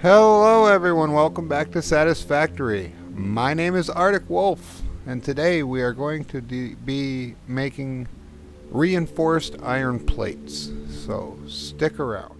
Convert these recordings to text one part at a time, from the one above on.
Hello everyone, welcome back to Satisfactory. My name is Arctic Wolf, and today we are going to be making reinforced iron plates. So stick around.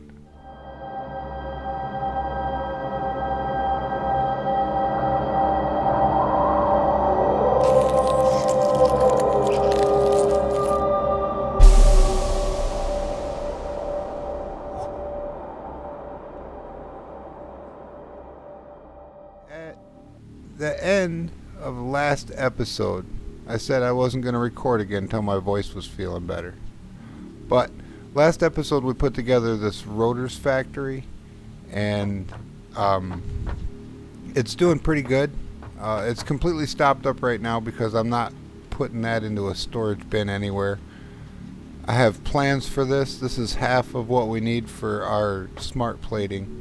At the end of the last episode, I said I wasn't going to record again until my voice was feeling better. But last episode we put together this rotors factory, and it's doing pretty good. It's completely stopped up right now because I'm not putting that into a storage bin anywhere. I have plans for this. This is half of what we need for our smart plating,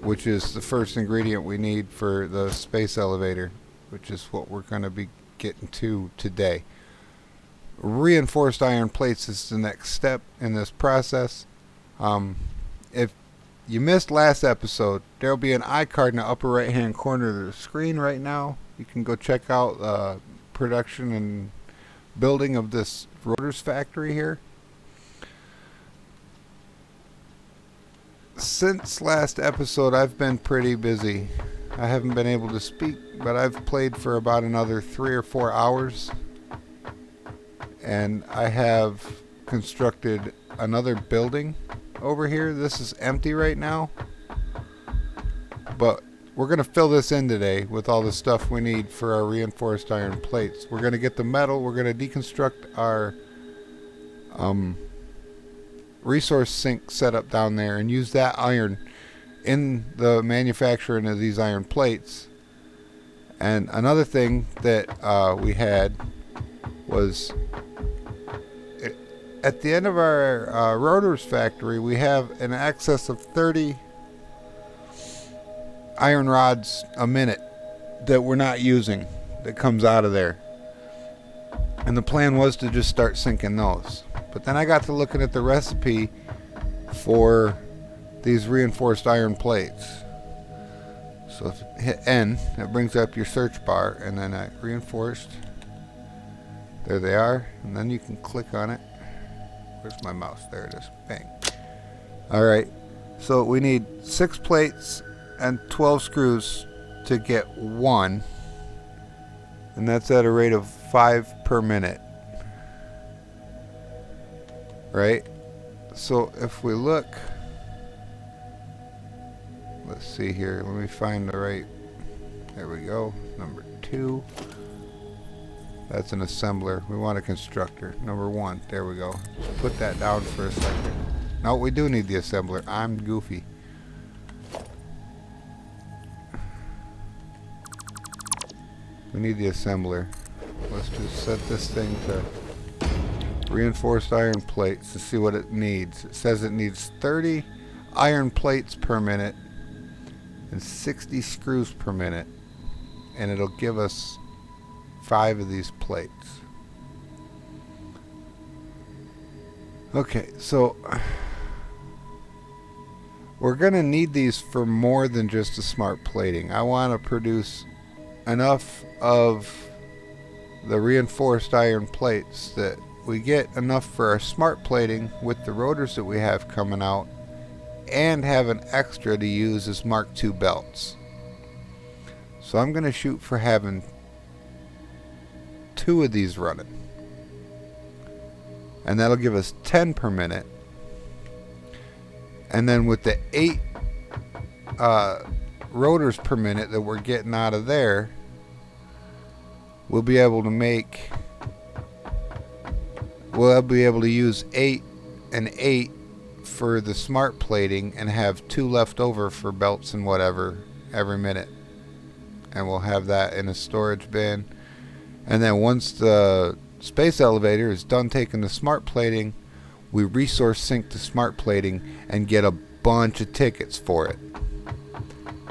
which is the first ingredient we need for the space elevator, which is what we're going to be getting to today. Reinforced iron plates is the next step in this process. If you missed last episode, there will be an iCard in the upper right hand corner of the screen right now. You can go check out production and building of this rotors factory here. Since last episode, I've been pretty busy. I haven't been able to speak, but I've played for about another 3 or 4 hours. And I have constructed another building over here. This is empty right now, but we're going to fill this in today with all the stuff we need for our reinforced iron plates. We're going to get the metal. We're going to deconstruct our resource sink set up down there and use that iron in the manufacturing of these iron plates. And another thing that we had was at the end of our rotors factory, we have an excess of 30 iron rods a minute that we're not using that comes out of there. And the plan was to just start sinking those. But then I got to looking at the recipe for these reinforced iron plates. So if you hit N, that brings up your search bar, and then I reinforced. There they are, and then you can click on it. Where's my mouse? There it is. Bang. Alright, so we need 6 plates and 12 screws to get 1, and that's at a rate of 5 per minute. Right? So if we look, let's see here, let me find the right, there we go, number 2. That's an assembler. We want a constructor. Number 1. There we go. Just put that down for a second. No, we do need the assembler. I'm goofy. We need the assembler. Let's just set this thing to reinforced iron plates to see what it needs. It says it needs 30 iron plates per minute and 60 screws per minute. And it'll give us 5 of these plates. Okay, so we're going to need these for more than just the smart plating. I want to produce enough of the reinforced iron plates that we get enough for our smart plating with the rotors that we have coming out, and have an extra to use as Mark II belts. So I'm going to shoot for having 2 of these running, and that'll give us 10 per minute. And then with the 8 rotors per minute that we're getting out of there, we'll be able to use 8 and 8 for the smart plating and have 2 left over for belts and whatever every minute. And we'll have that in a storage bin. And then once the space elevator is done taking the smart plating, we resource sink the smart plating and get a bunch of tickets for it.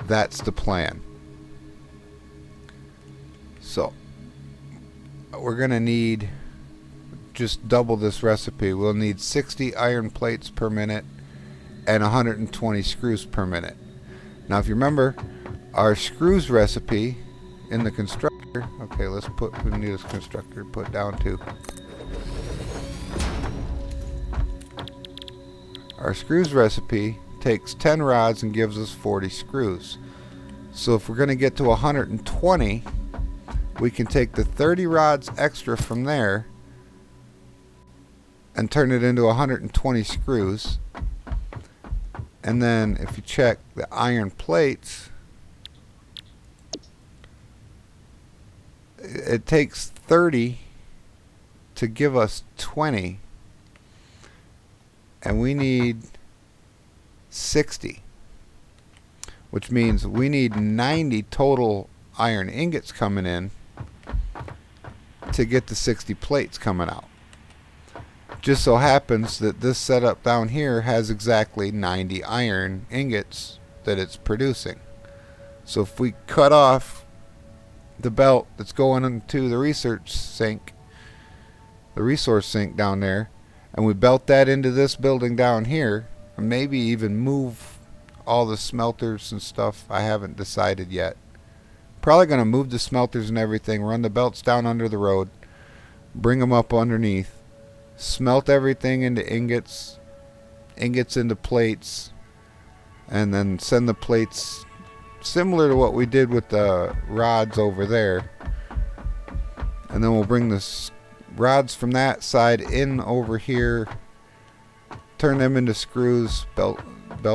That's the plan. So we're going to need just double this recipe. We'll need 60 iron plates per minute and 120 screws per minute. Now if you remember our screws recipe in the constructor, okay, we need this constructor to put down too. Our screws recipe takes 10 rods and gives us 40 screws. So if we're going to get to 120, we can take the 30 rods extra from there and turn it into 120 screws. And then if you check the iron plates, it takes 30 to give us 20, and we need 60, which means we need 90 total iron ingots coming in to get the 60 plates coming out. Just so happens that this setup down here has exactly 90 iron ingots that it's producing. So if we cut off the belt that's going into the research sink, the resource sink down there, and we belt that into this building down here, and maybe even move all the smelters and stuff, I haven't decided yet. Probably going to move the smelters and everything, run the belts down under the road, bring them up underneath, smelt everything into ingots, ingots into plates, and then send the plates similar to what we did with the rods over there. And then we'll bring the rods from that side in over here, turn them into screws, belt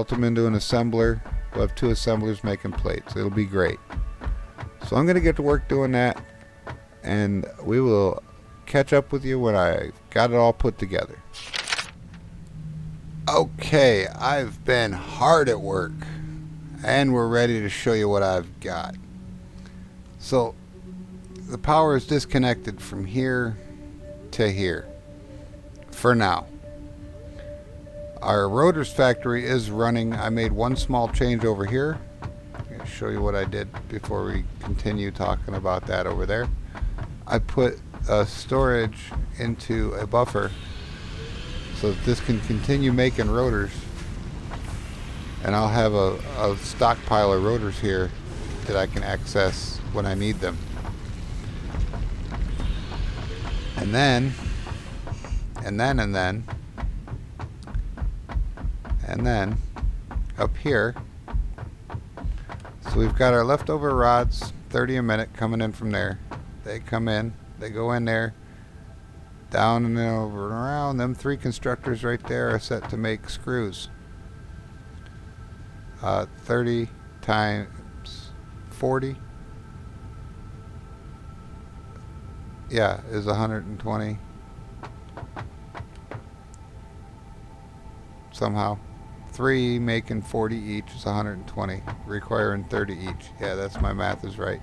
them into an assembler. We'll have 2 assemblers making plates. It'll be great. So I'm going to get to work doing that, and we will catch up with you when I got it all put together. Okay, I've been hard at work, and we're ready to show you what I've got. So the power is disconnected from here to here for now. Our rotors factory is running. I made one small change over here. I'm going to show you what I did before we continue talking about that over there. I put storage into a buffer so that this can continue making rotors, and I'll have a stockpile of rotors here that I can access when I need them. And then up here, so we've got our leftover rods, 30 a minute coming in from there. They come in, they go in there, down and over and around. Them 3 constructors right there are set to make screws. 30 times 40, yeah, is 120 somehow. 3 making 40 each is 120, requiring 30 each. Yeah, that's, my math is right.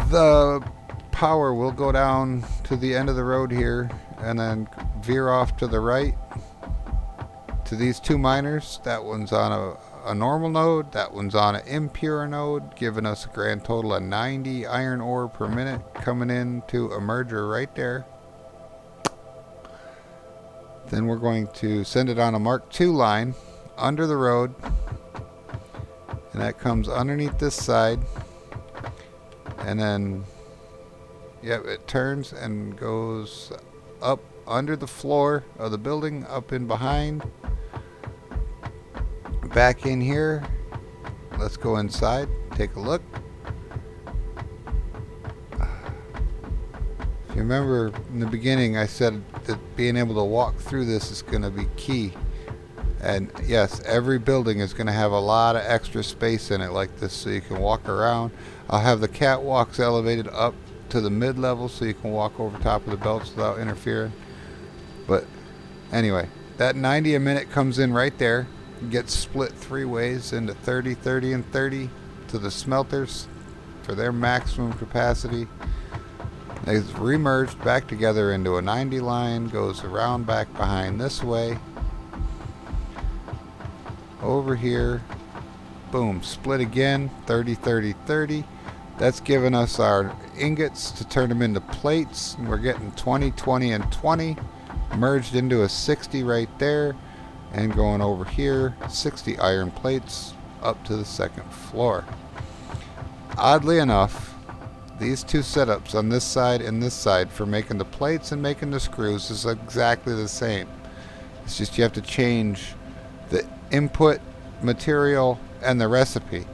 The power will go down to the end of the road here and then veer off to the right to these 2 miners. That one's on a normal node, that one's on an impure node, giving us a grand total of 90 iron ore per minute coming into a merger right there. Then we're going to send it on a Mark II line under the road, and that comes underneath this side, and then yep, it turns and goes up under the floor of the building, up in behind, back in here. Let's go inside, take a look. If you remember in the beginning, I said that being able to walk through this is going to be key. And yes, every building is going to have a lot of extra space in it like this, so you can walk around. I'll have the catwalks elevated up to the mid-level so you can walk over top of the belts without interfering. But anyway, that 90 a minute comes in right there, gets split 3 ways into 30, 30, and 30 to the smelters for their maximum capacity. It's remerged back together into a 90 line, goes around back behind this way, over here, boom, split again, 30, 30, 30. That's giving us our ingots to turn them into plates, and we're getting 20, 20, and 20 merged into a 60 right there. And going over here, 60 iron plates up to the second floor. Oddly enough, these two setups on this side and this side for making the plates and making the screws is exactly the same. It's just you have to change the input material and the recipe.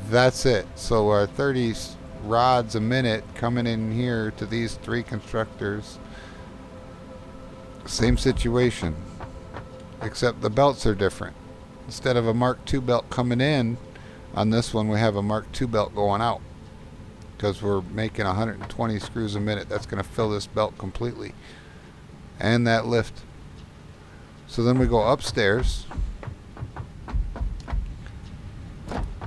That's it. So our 30 rods a minute coming in here to these three constructors. Same situation, except the belts are different. Instead of a Mark II belt coming in, on this one we have a Mark II belt going out because we're making 120 screws a minute. That's going to fill this belt completely, and that lift. So then we go upstairs,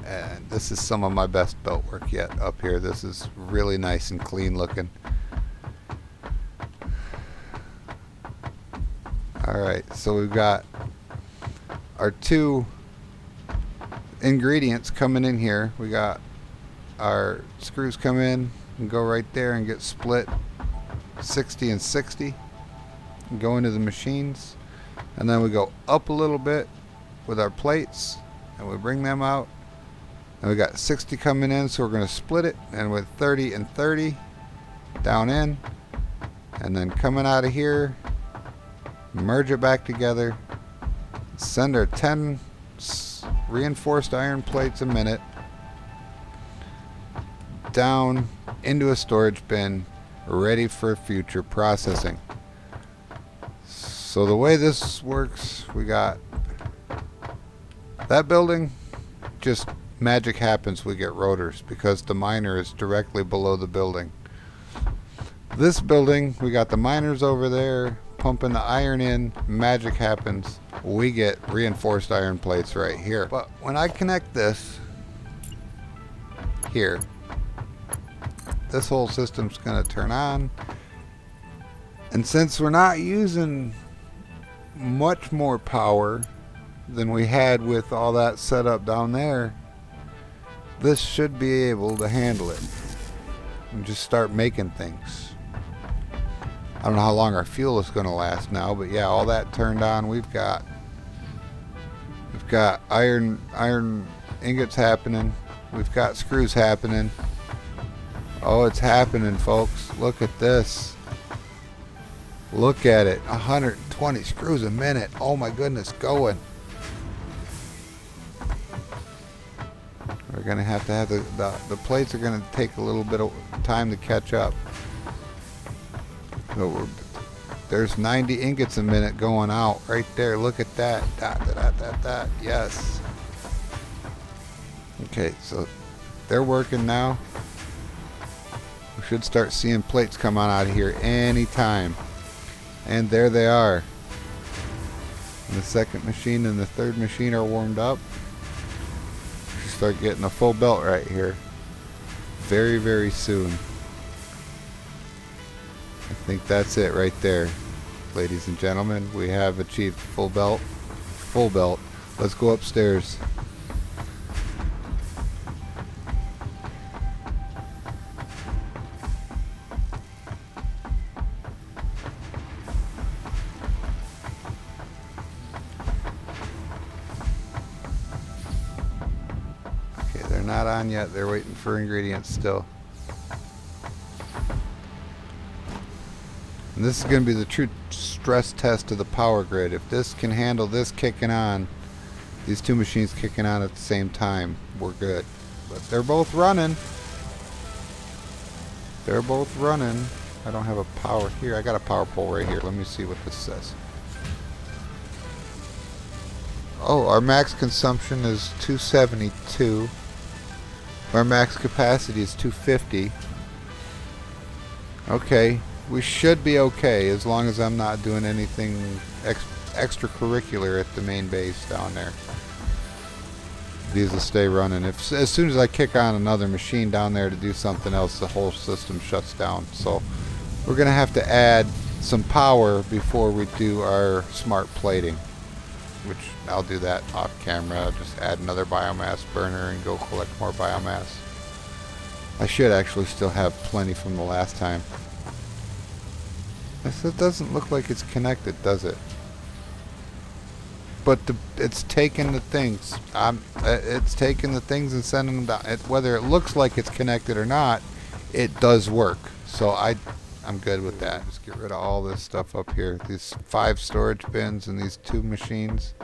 and this is some of my best belt work yet up here. This is really nice and clean looking. Alright, so we've got our two ingredients coming in here. We got our screws come in and go right there and get split 60 and 60 and go into the machines. And then we go up a little bit with our plates and we bring them out. And we got 60 coming in, so we're going to split it, and with 30 and 30 down in, and then coming out of here, merge it back together, send our 10 reinforced iron plates a minute down into a storage bin ready for future processing. So the way this works, we got that building, just magic happens, we get rotors because the miner is directly below the building. This building, we got the miners over there pumping the iron in, magic happens, we get reinforced iron plates right here. But when I connect this here, this whole system's gonna turn on, and since we're not using much more power than we had with all that set up down there, this should be able to handle it and just start making things. I don't know how long our fuel is going to last now, but yeah, all that turned on. We've got iron ingots happening. We've got screws happening. Oh, it's happening, folks. Look at this. Look at it. 120 screws a minute. Oh my goodness, going. We're going to have the plates are going to take a little bit of time to catch up. So there's 90 ingots a minute going out right there. Look at that. That. Yes. Okay, so they're working now. We should start seeing plates come on out of here anytime. And there they are. And the second machine and the third machine are warmed up. We should start getting a full belt right here very, very soon. I think that's it right there, ladies and gentlemen. We have achieved full belt. Full belt. Let's go upstairs. Okay, they're not on yet. They're waiting for ingredients still. And this is going to be the true stress test of the power grid. If this can handle this kicking on, these two machines kicking on at the same time, we're good. But they're both running. They're both running. I don't have a power here. I got a power pole right here. Let me see what this says. Oh, our max consumption is 272. Our max capacity is 250. Okay. We should be okay as long as I'm not doing anything extracurricular at the main base down there. These will stay running. As soon as I kick on another machine down there to do something else, the whole system shuts down. So we're going to have to add some power before we do our smart plating, which I'll do that off camera. I'll just add another biomass burner and go collect more biomass. I should actually still have plenty from the last time. It doesn't look like it's connected, does it? but it's taking the things. It's taking the things and sending them down. Whether it looks like it's connected or not, it does work. So I'm good with that. Just get rid of all this stuff up here. These 5 storage bins and these 2 machines.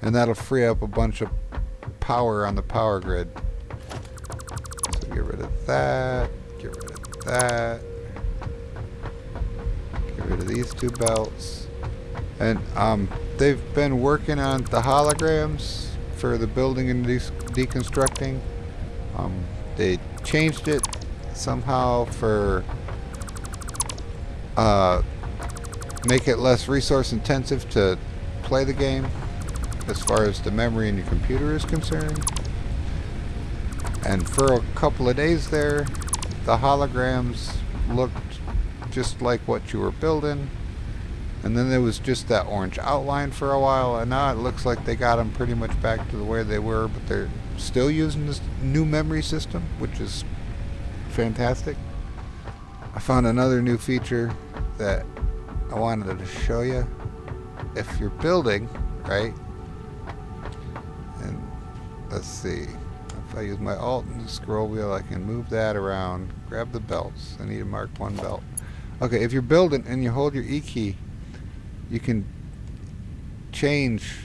And that'll free up a bunch of power on the power grid. So get rid of that. Get rid of that. Get rid of these 2 belts. And they've been working on the holograms for the building and deconstructing. They changed it somehow for make it less resource intensive to play the game as far as the memory in your computer is concerned. And for a couple of days there, the holograms looked just like what you were building. And then there was just that orange outline for a while, and now it looks like they got them pretty much back to the way they were, but they're still using this new memory system, which is fantastic. I found another new feature that I wanted to show you. If you're building, right, and let's see, if I use my Alt and the scroll wheel, I can move that around, grab the belts. I need to mark 1 belt. Okay, if you're building and you hold your E key, you can change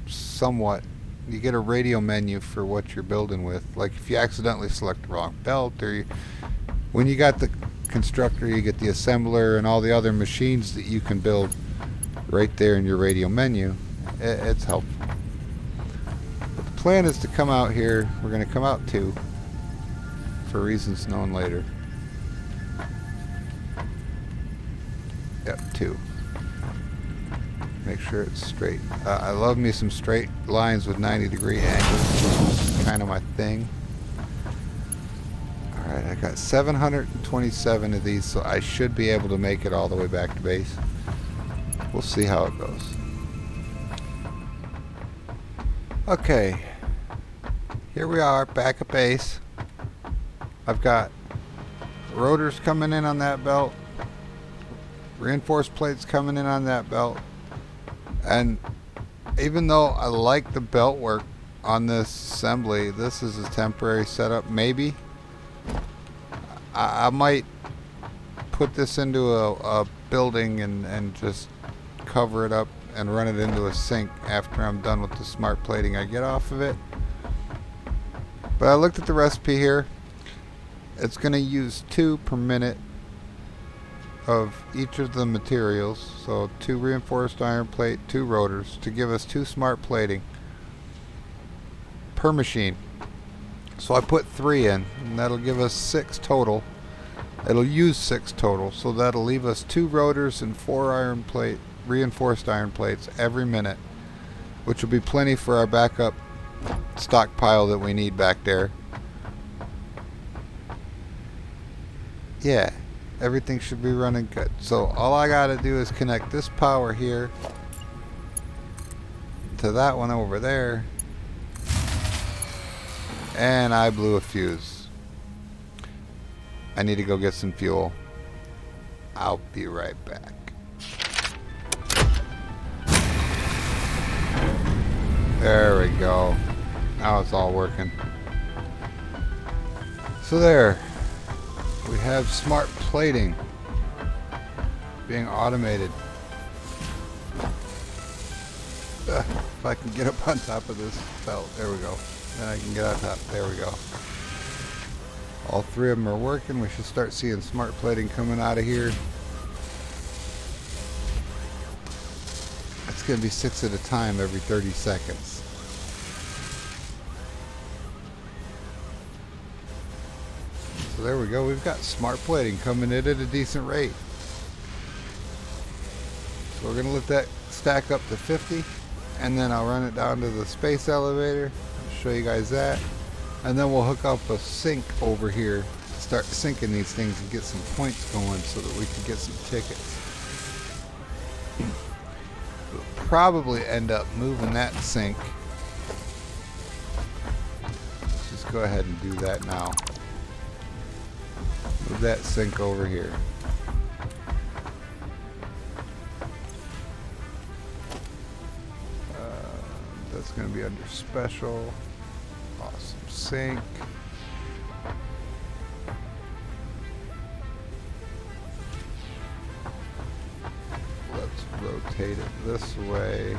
somewhat. You get a radio menu for what you're building with. Like if you accidentally select the wrong belt, or when you got the constructor, you get the assembler and all the other machines that you can build right there in your radio menu. It's helpful. But the plan is to come out here. We're going to come out 2 for reasons known later. Yep, 2. Make sure it's straight. I love me some straight lines with 90-degree angles. Kind of my thing. Alright, I got 727 of these, so I should be able to make it all the way back to base. We'll see how it goes. Okay. Here we are, back at base. I've got rotors coming in on that belt. Reinforced plates coming in on that belt. And even though I like the belt work on this assembly, this is a temporary setup. Maybe I might put this into a building and just cover it up and run it into a sink after I'm done with the smart plating I get off of it. But I looked at the recipe here. It's going to use 2 per minute of each of the materials. So 2 reinforced iron plate, 2 rotors, to give us 2 smart plating per machine. So I put 3 in, and that'll give us 6 total. It'll use 6 total, so that'll leave us 2 rotors and 4 reinforced iron plates every minute, which will be plenty for our backup stockpile that we need back there. Yeah, everything should be running good. So all I gotta do is connect this power here to that one over there, and I blew a fuse. I need to go get some fuel. I'll be right back. There we go. Now it's all working. So there. We have smart plating being automated. If I can get up on top of this belt, there we go. Then I can get on top. There we go. All 3 of them are working. We should start seeing smart plating coming out of here. It's going to be 6 at a time every 30 seconds. So there we go. We've got smart plating coming in at a decent rate. So we're going to let that stack up to 50, and then I'll run it down to the space elevator. I'll show you guys that. And then we'll hook up a sink over here to start sinking these things and get some points going so that we can get some tickets. We'll probably end up moving that sink. Let's just go ahead and do that now. Move that sink over here. It's going to be under special. Awesome sync. Let's rotate it this way.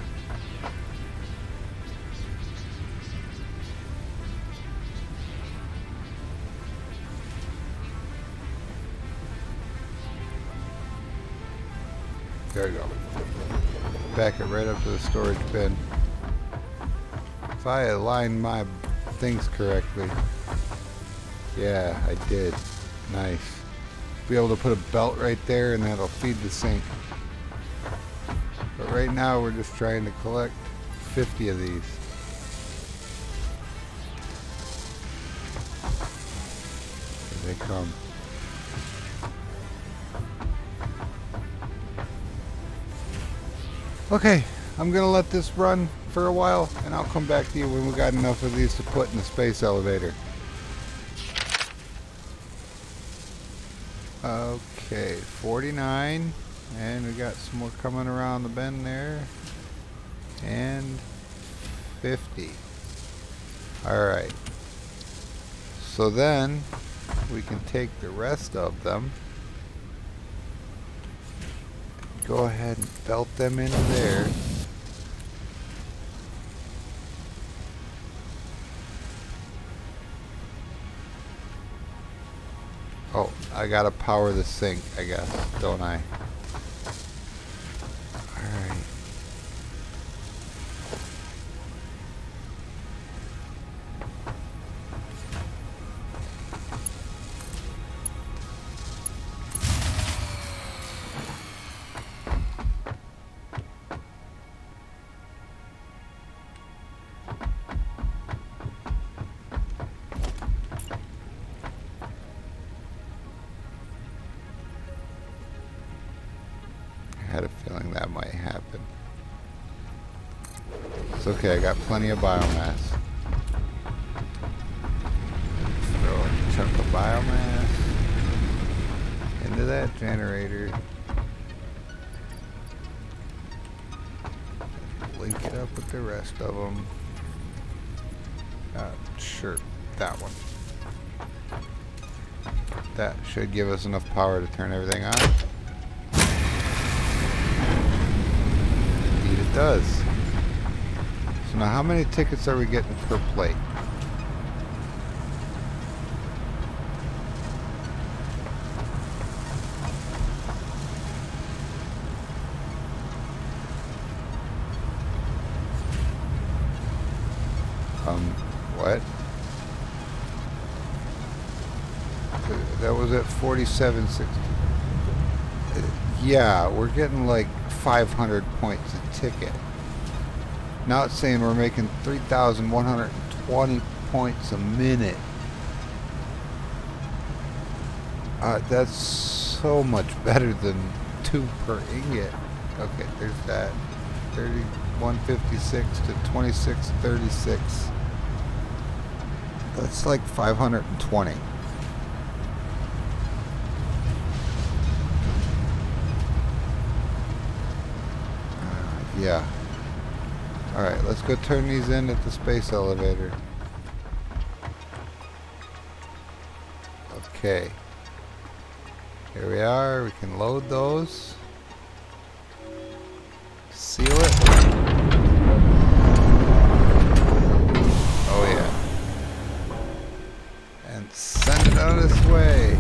There we go. Back it right up to the storage bin. If I aligned my things correctly. Yeah, I did. Nice. Be able to put a belt right there and that'll feed the sink. But right now we're just trying to collect 50 of these. Here they come. Okay, I'm gonna let this run for a while and I'll come back to you when we got enough of these to put in the space elevator. Okay, 49, and we got some more coming around the bend there, and 50. Alright, so then we can take the rest of them, go ahead and belt them into there. Oh, I gotta power the sink, I guess, don't I? Alright. I had a feeling that might happen. It's okay, I got plenty of biomass. Throw a chunk of biomass into that generator. Link it up with the rest of them. Sure, that one. That should give us enough power to turn everything on. It does. So now how many tickets are we getting per plate? What? That was at 47.60. Yeah, we're getting like 500 points a ticket. Now it's saying we're making 3,120 points a minute. That's so much better than 2 per ingot. Okay, there's that. 3156 to 2636. That's like 520. Yeah. Alright, let's go turn these in at the space elevator. Okay. Here we are. We can load those. Seal it. Oh yeah. And send it on its way.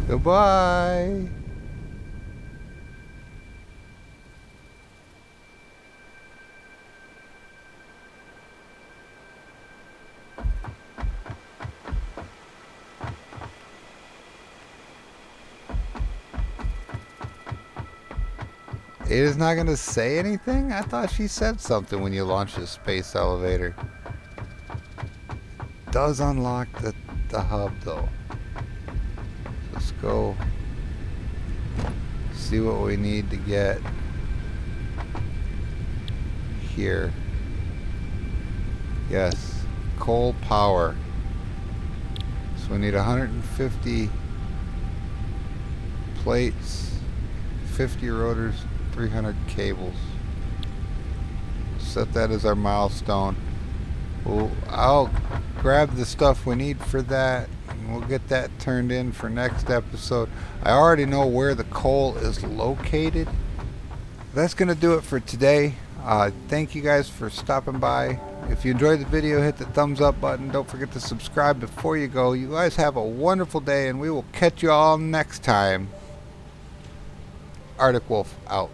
Goodbye. Ada's not going to say anything? I thought she said something when you launched the space elevator. Does unlock the hub though. Let's go see what we need to get here. Yes, coal power. So we need 150 plates, 50 rotors, 300 cables. Set that as our milestone. I'll grab the stuff we need for that, and we'll get that turned in for next episode. I already know where the coal is located. That's going to do it for today. Thank you guys for stopping by. If you enjoyed the video, hit the thumbs up button. Don't forget to subscribe before you go. You guys have a wonderful day, and we will catch you all next time. Arctic Wolf out.